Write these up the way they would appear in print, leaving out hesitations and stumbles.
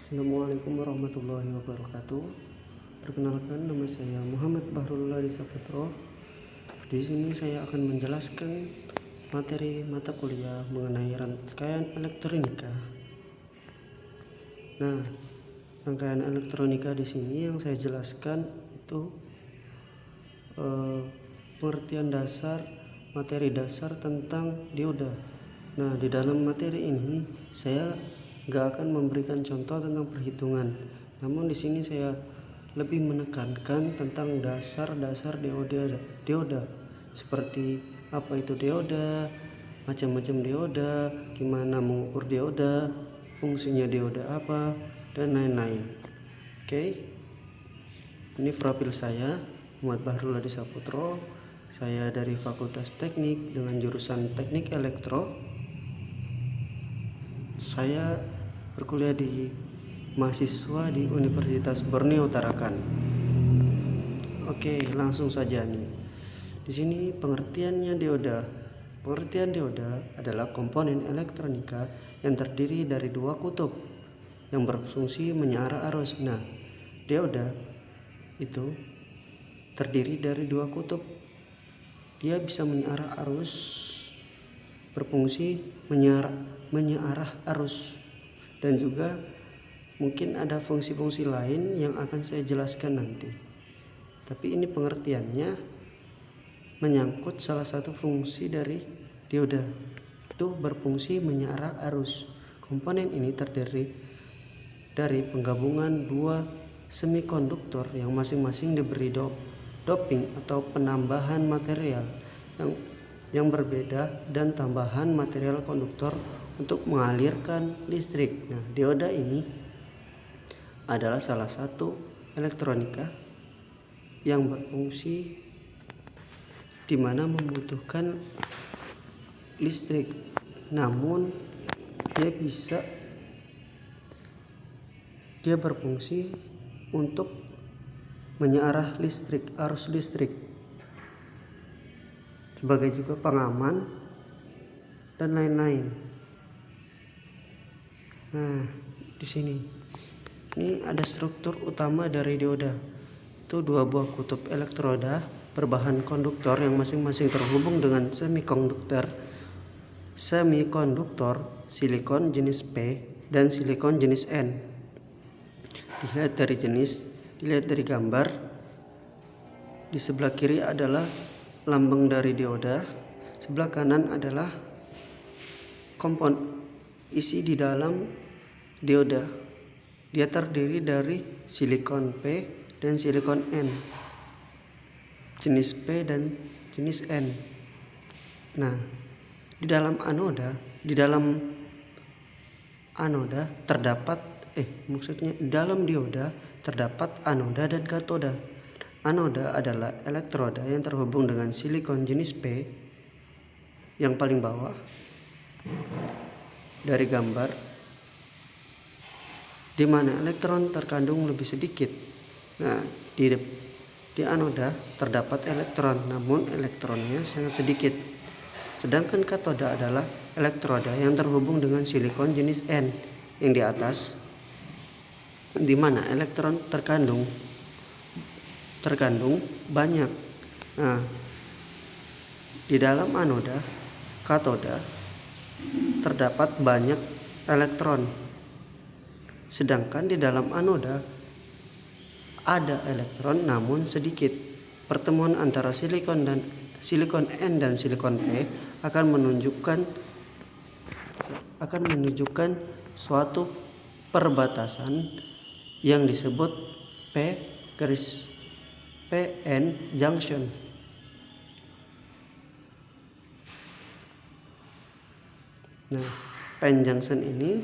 Assalamualaikum warahmatullahi wabarakatuh. Perkenalkan, nama saya Muhammad Bahrullah Saputra. Di sini saya akan menjelaskan materi mata kuliah mengenai rangkaian elektronika. Nah, rangkaian elektronika di sini yang saya jelaskan itu pengertian dasar, materi dasar tentang dioda. Nah, di dalam materi ini saya nggak akan memberikan contoh tentang perhitungan, namun di sini saya lebih menekankan tentang dasar-dasar dioda, seperti apa itu dioda, macam-macam dioda, gimana mengukur dioda, fungsinya dioda apa, dan lain-lain. Oke, ini profil saya, Muhammad Bahrullah Saputro. Saya dari Fakultas Teknik dengan jurusan Teknik Elektro. Saya berkuliah di mahasiswa di Universitas Borneo Tarakan. Oke, langsung saja nih. Di sini pengertiannya dioda. Pengertian dioda adalah komponen elektronika yang terdiri dari dua kutub yang berfungsi menyearah arus. Nah, dioda itu terdiri dari dua kutub. Dia bisa menyearah arus, berfungsi menyearah arus, dan juga mungkin ada fungsi-fungsi lain yang akan saya jelaskan nanti. Tapi ini pengertiannya menyangkut salah satu fungsi dari dioda, itu berfungsi menyearah arus. Komponen ini terdiri dari penggabungan dua semikonduktor yang masing-masing diberi doping atau penambahan material yang berbeda dan tambahan material konduktor untuk mengalirkan listrik. Nah, dioda ini adalah salah satu elektronika yang berfungsi di mana membutuhkan listrik, namun dia berfungsi untuk menyearah listrik, arus listrik, sebagai juga pengaman dan lain-lain. Nah, di sini ini ada struktur utama dari dioda. Itu dua buah kutub elektroda berbahan konduktor yang masing-masing terhubung dengan semikonduktor silikon jenis P dan silikon jenis N. Dilihat dari gambar, di sebelah kiri adalah lambang dari dioda, sebelah kanan adalah komponen isi di dalam dioda. Dia terdiri dari silikon P dan silikon N, jenis P dan jenis N. Nah, di dalam dalam dioda terdapat anoda dan katoda. Anoda adalah elektroda yang terhubung dengan silikon jenis P yang paling bawah dari gambar, di mana elektron terkandung lebih sedikit. Nah, di anoda terdapat elektron, namun elektronnya sangat sedikit. Sedangkan katoda adalah elektroda yang terhubung dengan silikon jenis N yang di atas, di mana elektron terkandung banyak. Nah, di dalam katoda terdapat banyak elektron, sedangkan di dalam anoda ada elektron namun sedikit. Pertemuan antara silikon N dan silikon P akan menunjukkan suatu perbatasan yang disebut PN junction. Nah, PN junction ini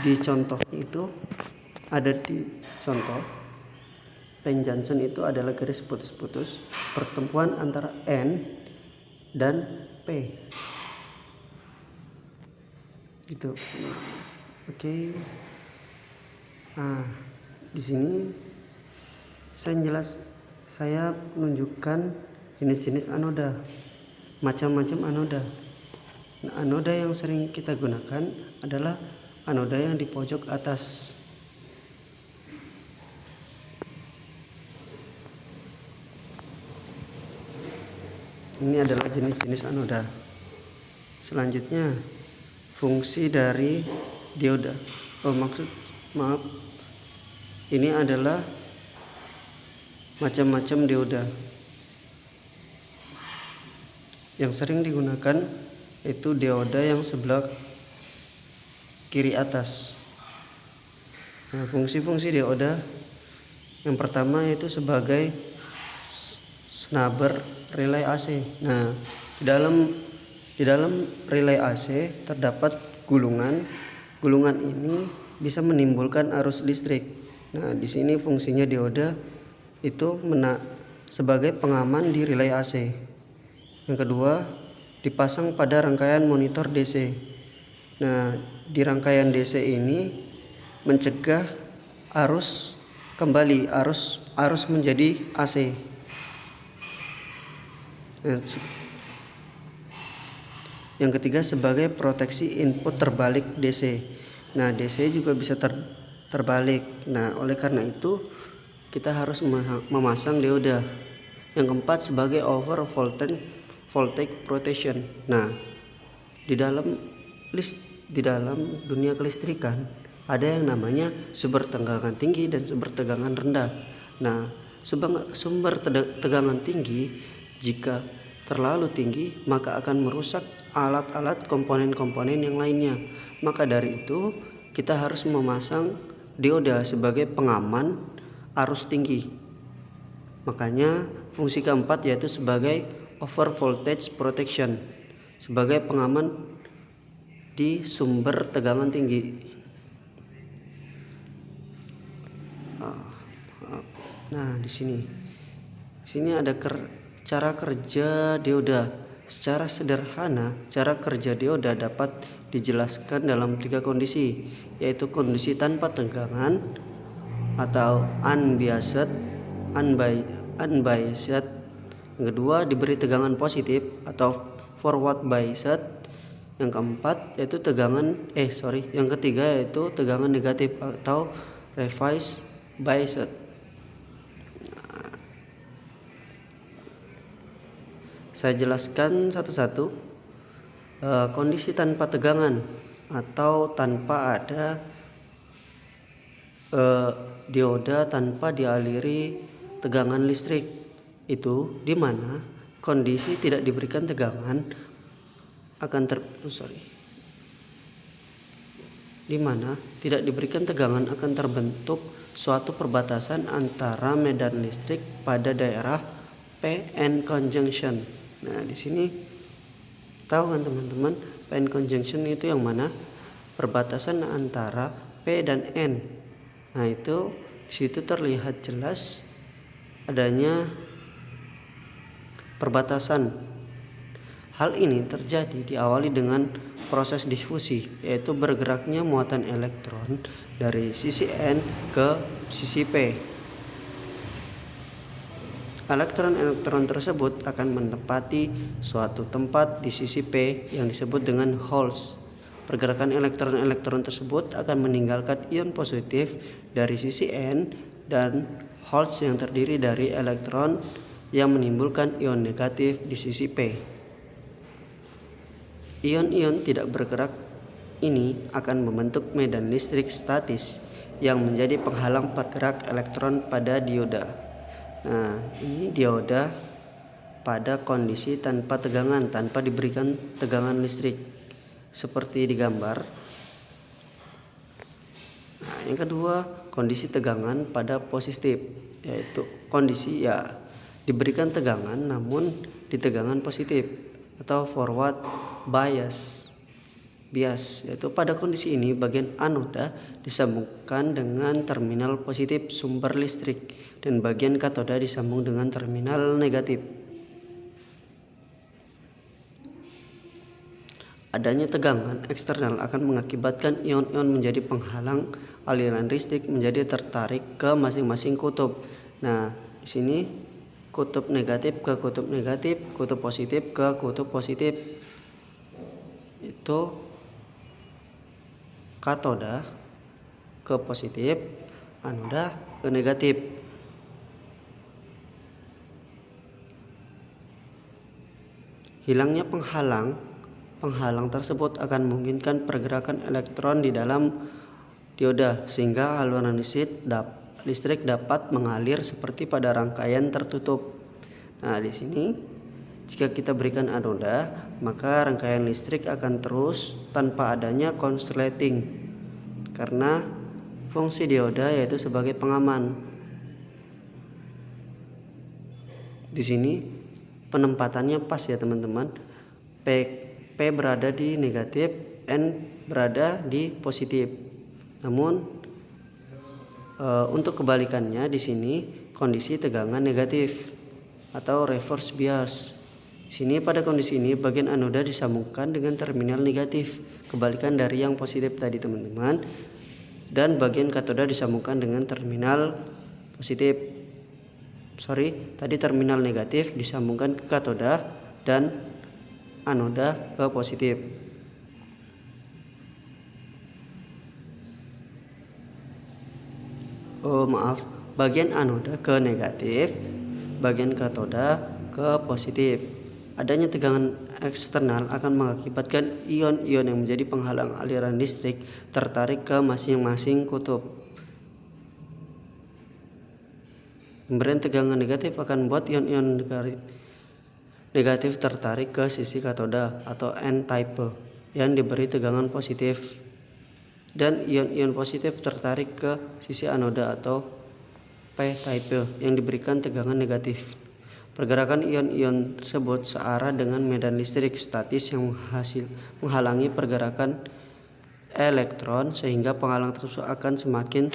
di contoh itu ada di contoh. PN junction itu adalah garis putus-putus pertemuan antara N dan P. Gitu. Oke. Nah, di sini saya menunjukkan jenis-jenis anoda, macam-macam anoda. Nah, anoda yang sering kita gunakan adalah anoda yang di pojok atas. Ini adalah jenis-jenis anoda. Selanjutnya, fungsi dari dioda. Ini adalah macam-macam dioda. Yang sering digunakan itu dioda yang sebelah kiri atas. Nah, fungsi-fungsi dioda yang pertama yaitu sebagai snubber relay AC. Nah, di dalam relay AC terdapat gulungan. Gulungan ini bisa menimbulkan arus listrik. Nah, di sini fungsinya dioda itu sebagai pengaman di relay AC. Yang kedua, dipasang pada rangkaian monitor DC. Nah, di rangkaian DC ini mencegah arus kembali, arus menjadi AC. Yang ketiga, sebagai proteksi input terbalik DC. Nah, DC juga bisa terbalik. Nah, oleh karena itu kita harus memasang dioda. Yang keempat, sebagai over voltage protection. Nah, di dalam dunia kelistrikan ada yang namanya sumber tegangan tinggi dan sumber tegangan rendah. Nah, sumber tegangan tinggi jika terlalu tinggi maka akan merusak alat-alat komponen-komponen yang lainnya. Maka dari itu kita harus memasang dioda sebagai pengaman arus tinggi. Makanya fungsi keempat yaitu sebagai over voltage protection, sebagai pengaman di sumber tegangan tinggi. Nah, di sini ada cara kerja dioda. Secara sederhana, cara kerja dioda dapat dijelaskan dalam 3 kondisi, yaitu kondisi tanpa tegangan atau unbiased. Yang kedua, diberi tegangan positif atau forward biased. Yang keempat yaitu yang ketiga yaitu tegangan negatif atau reverse biased. Saya jelaskan satu-satu. Kondisi tanpa tegangan atau tanpa ada dioda tanpa dialiri tegangan listrik, itu di mana kondisi tidak diberikan tegangan akan terbentuk suatu perbatasan antara medan listrik pada daerah P-N conjunction. Nah, di sini tahu kan teman-teman, P-N conjunction itu yang mana? Perbatasan antara P dan N. Nah, itu di situ terlihat jelas adanya perbatasan. Hal ini terjadi diawali dengan proses difusi, yaitu bergeraknya muatan elektron dari sisi N ke sisi P. Elektron-elektron tersebut akan menempati suatu tempat di sisi P yang disebut dengan holes. Pergerakan elektron-elektron tersebut akan meninggalkan ion positif dari sisi N dan holes yang terdiri dari elektron yang menimbulkan ion negatif di sisi P. Ion-ion tidak bergerak ini akan membentuk medan listrik statis yang menjadi penghalang pergerak elektron pada dioda. Nah, ini dioda pada kondisi tanpa tegangan, tanpa diberikan tegangan listrik seperti di gambar. Nah, yang kedua, kondisi tegangan pada positif, yaitu kondisi diberikan tegangan namun di tegangan positif atau forward bias, yaitu pada kondisi ini bagian anoda disambungkan dengan terminal positif sumber listrik dan bagian katoda disambung dengan terminal negatif. Adanya tegangan eksternal akan mengakibatkan ion-ion menjadi penghalang aliran listrik menjadi tertarik ke masing-masing kutub. Nah, di sini kutub negatif ke kutub negatif, kutub positif ke kutub positif. Itu katoda ke positif, anoda ke negatif. Hilangnya penghalang tersebut akan memungkinkan pergerakan elektron di dalam dioda sehingga aliran listrik dapat mengalir seperti pada rangkaian tertutup. Nah, di sini jika kita berikan anoda, maka rangkaian listrik akan terus tanpa adanya konsleting karena fungsi dioda yaitu sebagai pengaman. Di sini penempatannya pas ya teman-teman. P berada di negatif, N berada di positif. Namun untuk kebalikannya di sini kondisi tegangan negatif atau reverse bias. Di sini pada kondisi ini bagian anoda disambungkan dengan terminal negatif, kebalikan dari yang positif tadi teman-teman. Dan bagian katoda disambungkan dengan terminal positif. Tadi terminal negatif disambungkan ke katoda dan anoda ke positif. Bagian anoda ke negatif, bagian katoda ke positif. Adanya tegangan eksternal akan mengakibatkan ion-ion yang menjadi penghalang aliran listrik tertarik ke masing-masing kutub. Pemberian tegangan negatif akan membuat ion-ion negatif tertarik ke sisi katoda atau N-type yang diberi tegangan positif, dan ion-ion positif tertarik ke sisi anoda atau P-type yang diberikan tegangan negatif. Pergerakan ion-ion tersebut searah dengan medan listrik statis yang menghalangi pergerakan elektron sehingga penghalang tersebut akan semakin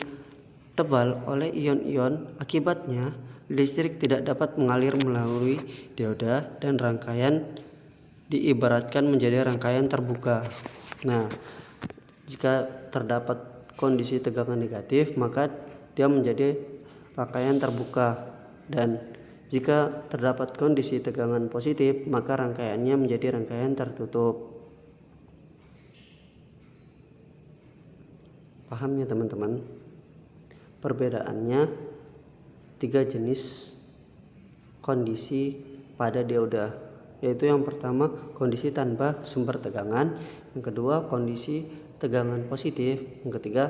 tebal oleh ion-ion. Akibatnya listrik tidak dapat mengalir melalui dioda dan rangkaian diibaratkan menjadi rangkaian terbuka. Nah, jika terdapat kondisi tegangan negatif maka dia menjadi rangkaian terbuka, dan jika terdapat kondisi tegangan positif maka rangkaiannya menjadi rangkaian tertutup. Paham ya teman-teman? Perbedaannya 3 jenis kondisi pada dioda, yaitu yang pertama kondisi tanpa sumber tegangan, yang kedua kondisi tegangan positif, yang ketiga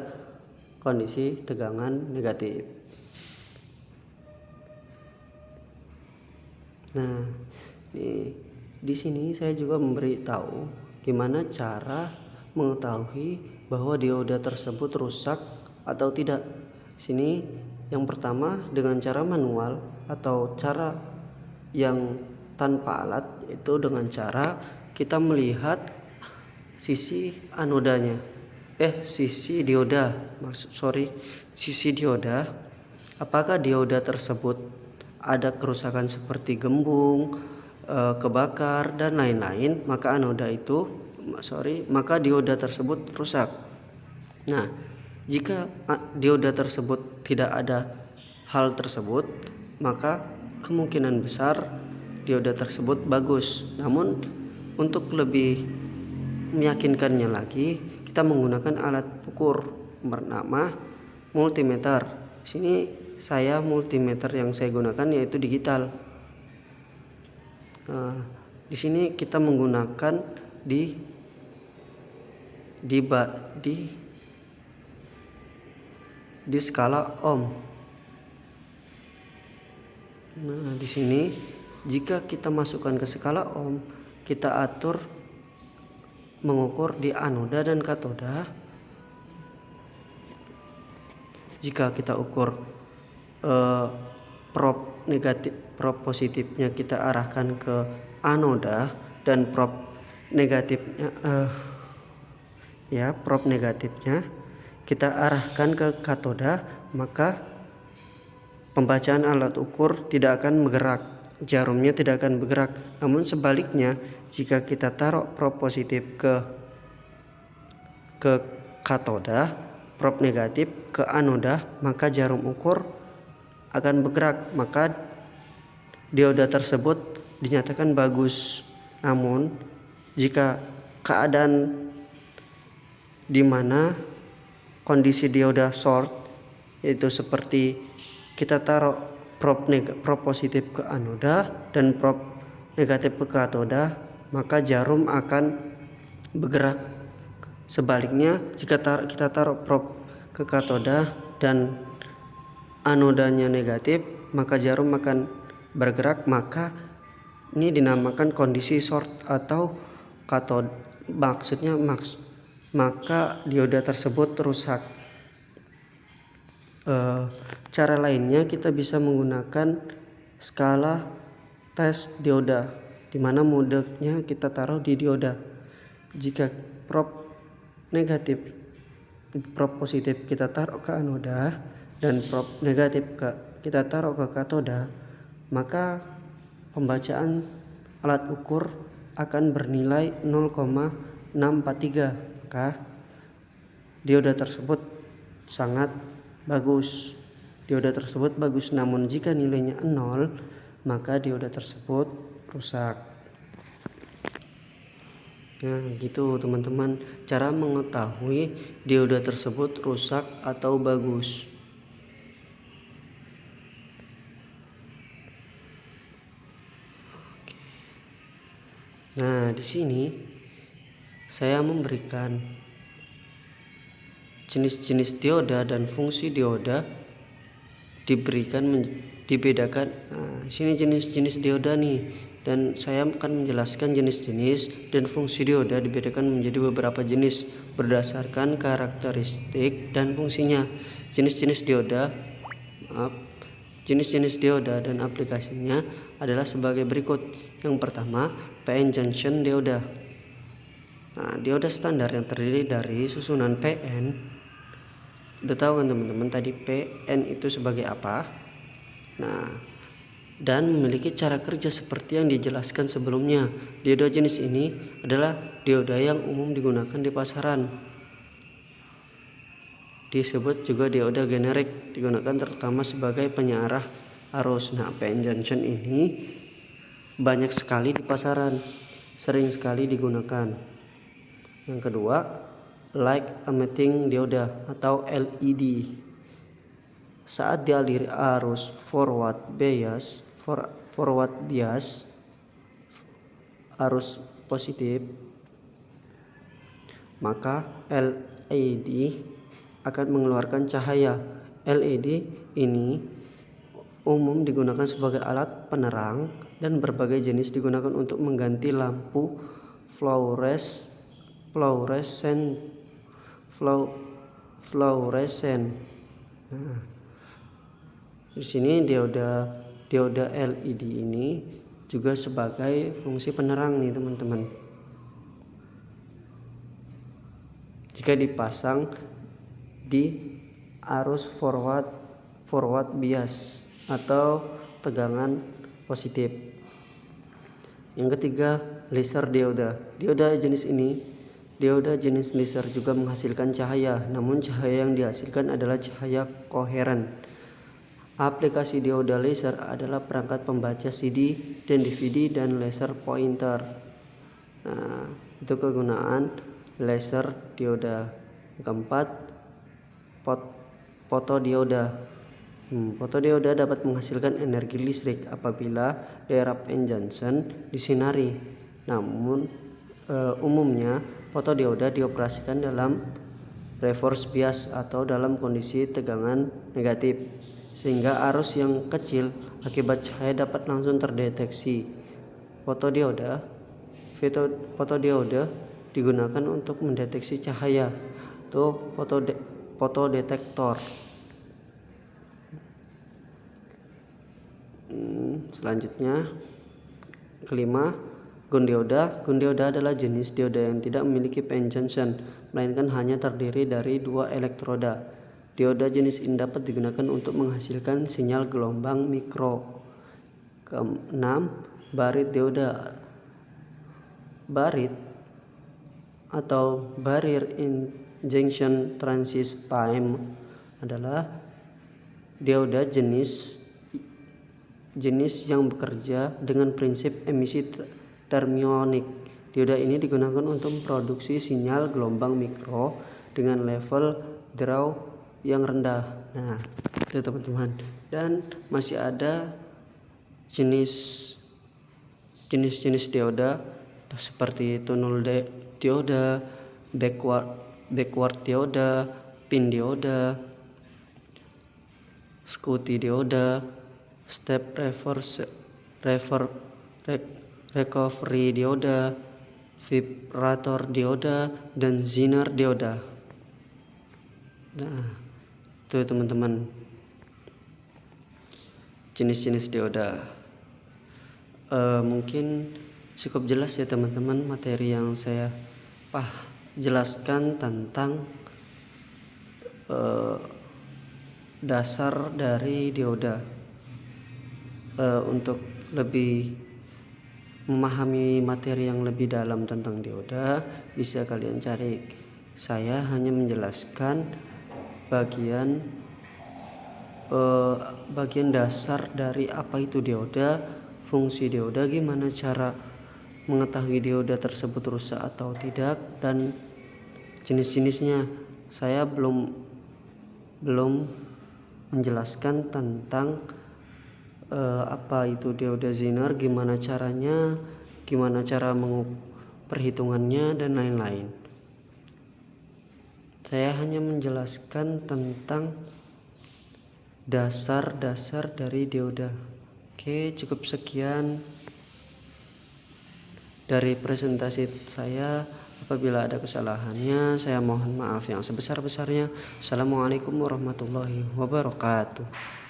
kondisi tegangan negatif. Nah, di sini saya juga memberitahu gimana cara mengetahui bahwa dioda tersebut rusak atau tidak. Sini yang pertama dengan cara manual atau cara yang tanpa alat, itu dengan cara kita melihat sisi anodanya, sisi dioda, sisi dioda. Apakah dioda tersebut ada kerusakan seperti gembung, kebakar dan lain-lain, maka dioda tersebut rusak. Nah, jika dioda tersebut tidak ada hal tersebut, maka kemungkinan besar dioda tersebut bagus. Namun untuk lebih meyakinkannya lagi, kita menggunakan alat ukur bernama multimeter. Di sini multimeter yang saya gunakan yaitu digital. Di sini kita menggunakan di skala ohm. Nah, di sini jika kita masukkan ke skala ohm, kita atur mengukur di anoda dan katoda. Jika kita ukur prop positifnya kita arahkan ke anoda dan prop negatifnya kita arahkan ke katoda, maka pembacaan alat ukur tidak akan bergerak, jarumnya tidak akan bergerak. Namun sebaliknya, jika kita taruh prop positif ke katoda, prop negatif ke anoda, maka jarum ukur akan bergerak, maka dioda tersebut dinyatakan bagus. Namun jika keadaan di mana kondisi dioda short, yaitu seperti kita taruh prop positif ke anoda dan prop negatif ke katoda, maka jarum akan bergerak. Sebaliknya, jika kita taruh prop ke katoda dan anodanya negatif, maka jarum akan bergerak. Maka ini dinamakan kondisi short atau katode. Maka dioda tersebut rusak. Cara lainnya kita bisa menggunakan skala tes dioda, di mana modenya kita taruh di dioda. Jika prop positif kita taruh ke anoda dan prop negatif kita taruh ke katoda, maka pembacaan alat ukur akan bernilai 0,643. Maka dioda tersebut sangat bagus. Namun jika nilainya 0, maka dioda tersebut rusak. Nah, gitu teman-teman, cara mengetahui dioda tersebut rusak atau bagus. Nah, di sini saya memberikan jenis-jenis dioda dan fungsi dioda dibedakan. Nah, sini jenis-jenis dioda nih, dan saya akan menjelaskan jenis-jenis dan fungsi dioda dibedakan menjadi beberapa jenis berdasarkan karakteristik dan fungsinya. Jenis-jenis dioda dan aplikasinya adalah sebagai berikut. Yang pertama, PN junction dioda. Nah, dioda standar yang terdiri dari susunan PN. Udah tahu kan teman-teman tadi PN itu sebagai apa? Nah, dan memiliki cara kerja seperti yang dijelaskan sebelumnya. Dioda jenis ini adalah dioda yang umum digunakan di pasaran. Disebut juga dioda generik, digunakan terutama sebagai penyarah arus. Nah, PN junction ini banyak sekali di pasaran, sering sekali digunakan. Yang kedua, light emitting dioda atau LED. Saat dialiri arus forward bias arus positif, maka LED akan mengeluarkan cahaya. LED ini umum digunakan sebagai alat penerang dan berbagai jenis digunakan untuk mengganti lampu fluoresen. Nah, di sini dioda LED ini juga sebagai fungsi penerang nih teman-teman. Jika dipasang di arus forward bias atau tegangan positif. Yang ketiga, laser dioda. Dioda jenis laser juga menghasilkan cahaya, namun cahaya yang dihasilkan adalah cahaya koheren. Aplikasi dioda laser adalah perangkat pembaca CD dan DVD dan laser pointer. Nah, itu kegunaan laser dioda. Yang keempat, fotodioda. Fotodioda dapat menghasilkan energi listrik apabila daerah PN junction disinari. Namun umumnya fotodioda dioperasikan dalam reverse bias atau dalam kondisi tegangan negatif, sehingga arus yang kecil akibat cahaya dapat langsung terdeteksi. Fotodioda digunakan untuk mendeteksi cahaya, atau fotodetektor. Selanjutnya, kelima, gun dioda. Gun dioda adalah jenis dioda yang tidak memiliki PN junction, melainkan hanya terdiri dari 2 elektroda. Dioda jenis ini dapat digunakan untuk menghasilkan sinyal gelombang mikro. Keenam, barit dioda. Barit atau barrier injection transit time adalah dioda jenis yang bekerja dengan prinsip emisi termionik. Dioda ini digunakan untuk memproduksi sinyal gelombang mikro dengan level draw yang rendah. Nah, itu teman-teman. Dan masih ada jenis-jenis dioda seperti tunnel dioda, backward dioda, pin dioda, Schottky dioda, step recovery dioda, vibrator dioda, dan Zener dioda. Nah, itu teman-teman jenis-jenis dioda. Mungkin cukup jelas ya teman-teman materi yang saya jelaskan tentang dasar dari dioda. Untuk lebih memahami materi yang lebih dalam tentang dioda, bisa kalian cari. Saya hanya menjelaskan bagian dasar dari apa itu dioda, fungsi dioda, gimana cara mengetahui dioda tersebut rusak atau tidak, dan jenis-jenisnya. Saya belum menjelaskan tentang apa itu dioda Zener, gimana caranya, gimana cara perhitungannya, dan lain-lain. Saya hanya menjelaskan tentang dasar-dasar dari dioda. Oke, cukup sekian dari presentasi saya. Apabila ada kesalahannya, saya mohon maaf yang sebesar-besarnya. Assalamualaikum warahmatullahi wabarakatuh.